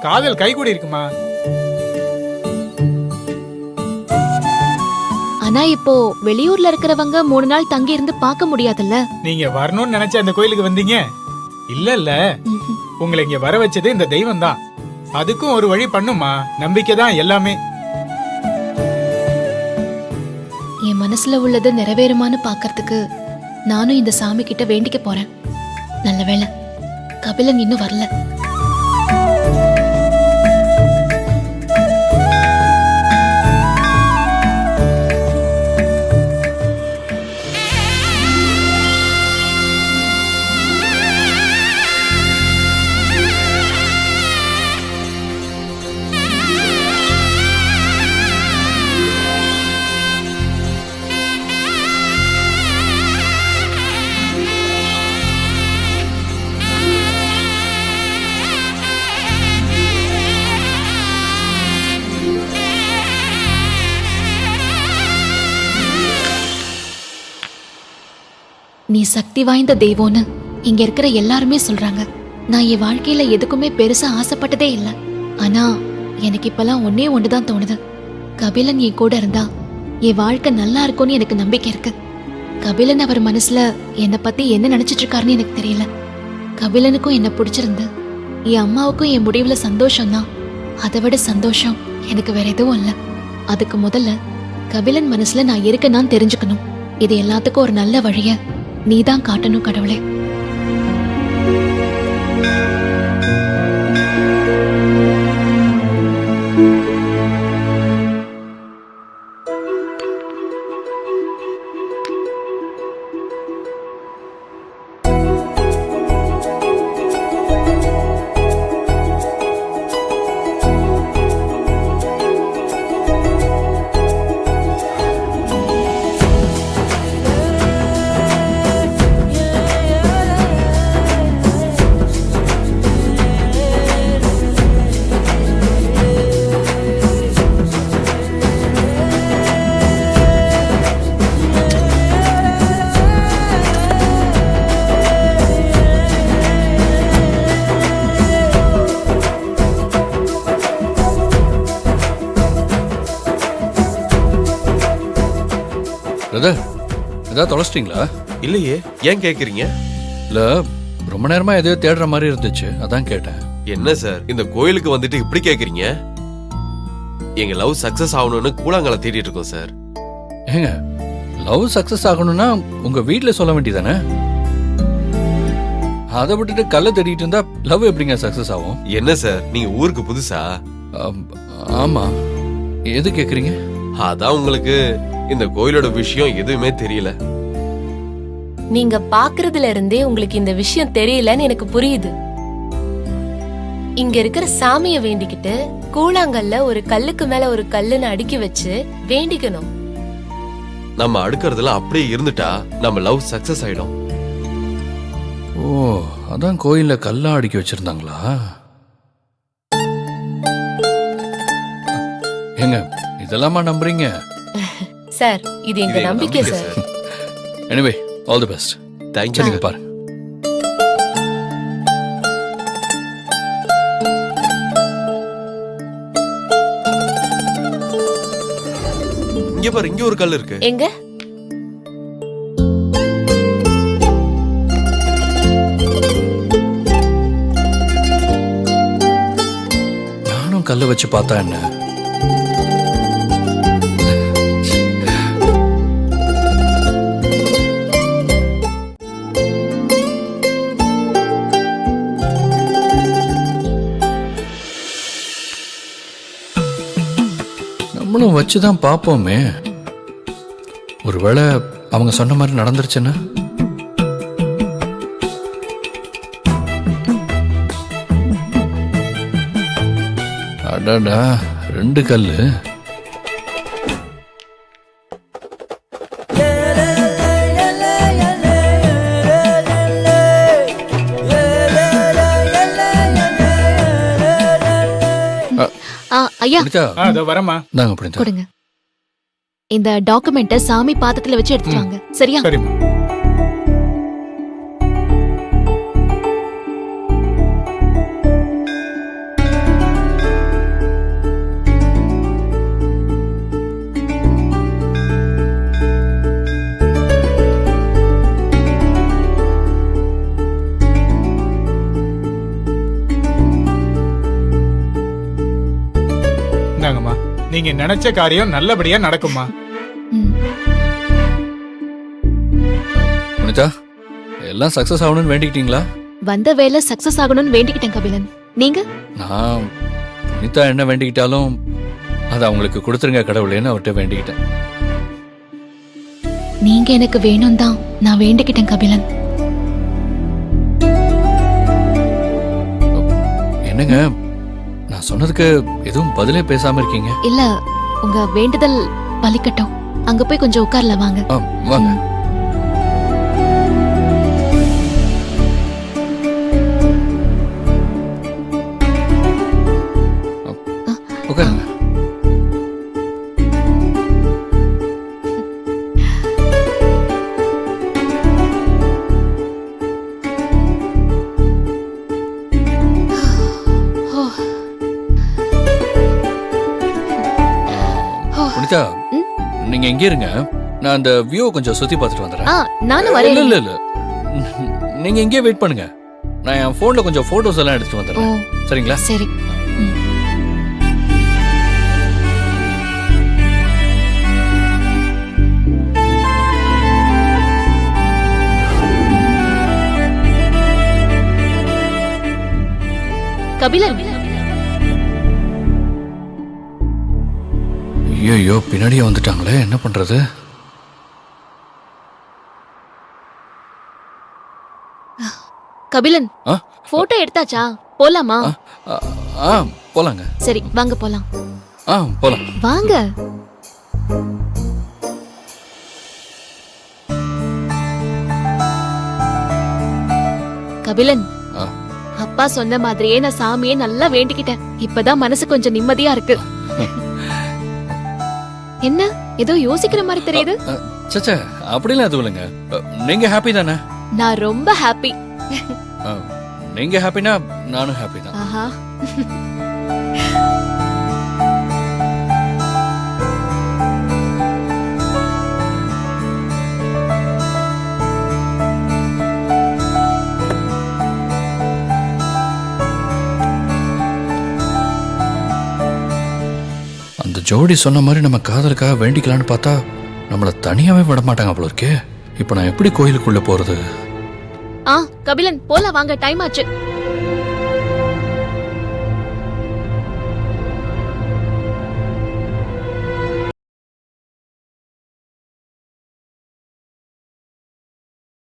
காதல் கைகூடி இருக்குமா? ஆனா இப்போ வெளியூர்ல இருக்கிறவங்க 3 நாள் தங்கி இருந்து பார்க்க முடியாதுல்ல. நீங்க வரணும்னு நினைச்ச அந்த கோயிலுக்கு வந்தீங்க? இல்ல உங்களை இங்க வர வச்சது இந்த தெய்வம் தான். அதுக்கும் ஒரு வழி பண்ணுமா. நம்பிக்கை தான் எல்லாமே. என் மனசுல உள்ளது நிறைவேறுமான்னு பாக்கிறதுக்கு நானும் இந்த சாமி கிட்ட வேண்டிக்க போறேன். நல்ல வேளை கபிலன் இன்னும் வரல. நீ சக்தி வாய்ந்த தெய்வம்னு இங்க இருக்கிற எல்லாருமே சொல்றாங்க. நான் என் வாழ்க்கையில எதுக்குமே பெருசா ஆசைப்பட்டதே இல்ல. ஆனா எனக்கு இப்பெல்லாம் ஒண்ணுதான் தோணுது. கபிலன் என் கூட இருந்தா என் வாழ்க்கை நல்லா இருக்கும்னு எனக்கு நம்பிக்கை இருக்கு. கபிலன் அவர் மனசுல என்னை பத்தி என்ன நினைச்சிட்டு இருக்காருன்னு எனக்கு தெரியல. கபிலனுக்கும் என்ன பிடிச்சிருந்து என் அம்மாவுக்கும் என் முடிவுல சந்தோஷம்தான். அதை விட சந்தோஷம் எனக்கு வேற எதுவும் இல்ல. அதுக்கு முதல்ல கபிலன் மனசுல நான் இருக்கேன்னு தெரிஞ்சுக்கணும். இது எல்லாத்துக்கும் ஒரு நல்ல வழிய நீதான் காட்டணும் கடவுளே. ஏதாவது தொலைச்சிட்டீங்களா? இல்லையே, ஏன் கேக்குறீங்க? இல்ல, ரொம்ப நேரமா எதையோ தேடுற மாதிரி இருந்துச்சு, அதான் கேட்டேன். என்ன சார், இந்த கோயிலுக்கு வந்துட்டு இப்படி கேக்குறீங்க? எங்க லவ் சக்சஸ் ஆகணும்னு கூழாங்கலை தேடிட்டு இருக்கோம் சார். ஏங்க, லவ் சக்சஸ் ஆகணும்னா உங்க வீட்டுல சொல்ல வேண்டியதானே? அதை விட்டுட்டு கல்ல தேடிட்டு இருந்தா லவ் எப்படிங்க சக்சஸ் ஆகும்? என்ன சார், நீங்க ஊருக்கு புதுசா? ஆமா. எது கேக்குறீங்க? அதான் உங்களுக்கு இந்த கோயிலோட விஷயம் எதுவுமே தெரியல. நீங்க பாக்குறதுல இருந்தே உங்களுக்கு இந்த விஷயம் தெரியலன்னு எனக்கு புரியுது. இங்க இருக்கிற சாமிய வேண்டிக்கிட்டு கூழாங்கல்ல ஒரு கல்லுக்கு மேல ஒரு கல்லுன்னு அடுக்கி வச்சு வேண்டிக்கணும். நம்ம அடுக்கறதுல அப்படியே இருந்துட்டா நம்ம லவ் சக்சஸ் ஆயிடும். ஓ, அதான் கோயில்ல கல்லா அடுக்கி வச்சிருந்தாங்களா? ஏங்க, இதெல்லாமா நம்புறீங்க? சார், இது எங்க நம்பிக்கை sir. Anyway, all the best. Thank you. பாரு, இங்க பாரு, இங்க ஒரு கல் இருக்கு. எங்க? நானும் கல்ல வச்சு பார்த்தா என்ன? நம்மளும் வச்சுதான் பார்ப்போமே. ஒருவேளை அவங்க சொன்ன மாதிரி நடந்துருச்சுன்னா? அடடா, 2 கல்லு. ஐயா, வரமா கொடுங்க. இந்த டாக்குமெண்ட்டை சாமி பாதத்துல வச்சு எடுத்துட்டு வாங்க. சரியா? சரிம்மா. நீங்க நினைச்ச காரியம் நல்லபடியா நடக்குமா. ம். புனிதா எல்லாம் சக்சஸ் ஆகணும்னு வேண்டிக்கிட்டீங்களா? வந்த வேலை சக்சஸ் ஆகணும்னு வேண்டிக்கிட்டேன் கபிலன். நீங்க? நான் புனிதா என்ன வேண்டிக்கிட்டாலும் அதை அவங்களுக்கு கொடுத்துருங்க கடவுளேன்னு அவர்கிட்ட வேண்டிக்கிட்டேன். நீங்க எனக்கு வேணும் தான் நான் வேண்டிக்கிட்டேன் கபிலன். என்னங்க நான் சொன்னதுக்கு எதுவும் பதிலே பேசாம இருக்கீங்க? இல்ல, உங்க வேண்டுதல் பலிக்கட்டும். அங்க போய் கொஞ்சம் உட்கார்ல வாங்க. வாங்க. உட்காருங்க. புனிதா நீங்க எங்க இருங்க, நான் அந்த வியூ கொஞ்சம் சுத்தி பார்த்துட்டு வந்துடுறேன். நானும் வரேன். இல்ல இல்ல நீங்க எங்கே வெயிட் பண்ணுங்க, நான் என் போன்ல கொஞ்சம் போட்டோஸ் எல்லாம் எடுத்துட்டு வந்துடுறேன். சரிங்களா? சரி. கபிலன், ஐயோ பின்னாடியே வந்துட்டாங்களே, என்ன பண்றது? கபிலன் போட்டோ எடுத்தாச்சா? போலாமா? போலாங்க. சரி வாங்க போலாம். போலாம் வாங்க. கபிலன், அப்பா சொன்ன மாதிரியே நான் சாமியே நல்லா வேண்டிக்கிட்டேன். இப்பதான் மனசு கொஞ்சம் நிம்மதியா இருக்கு. என்ன ஏதோ யோசிக்கிற மாதிரி தெரியுது? சச்சா அப்படிலாம் எதுவும் இல்லைங்க. நீங்க ஹாப்பி தானே? நான் ரொம்ப ஹாப்பி. நீங்க ஹாப்பினா நானும் ஹாப்பி தான். ஆஹா. அந்த ஜோடி சொன்ன மாதிரி நம்ம காதலுக்காக வேண்டிக்கலான்னு பார்த்தா நம்மள தனியாவே விட மாட்டாங்க போல இருக்கே. இப்ப நான் எப்படி கோயிலுக்குள்ள போறது? கபிலன் போலாம் வாங்க, டைம் ஆச்சு.